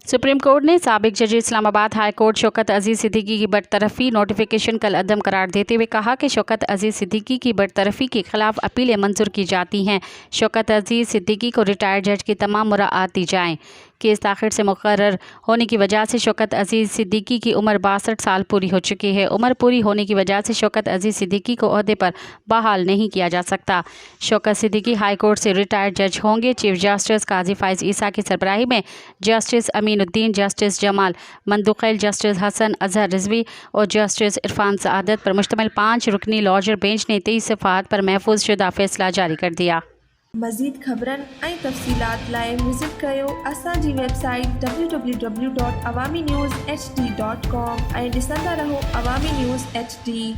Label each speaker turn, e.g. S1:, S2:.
S1: Supreme court ने साबिक जज इस्लामाबाद हाई कोर्ट शौकत अजीज़ सिद्दीकी की बरतरफ़ी नोटिफिकेशन कल अदम करार देते हुए कहा कि शौकत अजीज़ सिद्दीकी की बरतरफ़ी के खिलाफ अपीलें मंजूर की जाती हैं। शौकत अजीज़ सिद्दीकी को रिटायर्ड जज की तमाम मुराआत दी जाएँ। केस ताख़िर से मुकर्रर होने की वजह से शौकत अजीज़ सिद्दीकी की उम्र 62 साल पूरी हो चुकी है। उम्र पूरी होने की वजह से शौकत अजीज़ सिद्दीकी को ओहदे पर बहाल नहीं किया जा सकता। शौकत सिद्दीकी हाई कोर्ट से रिटायर्ड जज होंगे। चीफ जस्टिस काजी फ़ाइज़ ईसा की सरबराही में justice Aminuddin, justice Jamal Mandokhail, justice Hasan Azhar Rizvi और जस्टिस इरफान सआदत पर मुश्तमिल 5 रुकनी लॉजर बेंच ने 23 सफ़ात पर महफूज शुदा फ़ैसला जारी कर दिया।
S2: मज़ीद ख़बरनि ऐं तफ़सीलात लाइ विज़िट कयो असांजी वेबसाइट www.awamiNewsHD.com ऐं ॾिसंदा रहो अवामी न्यूज़ HD।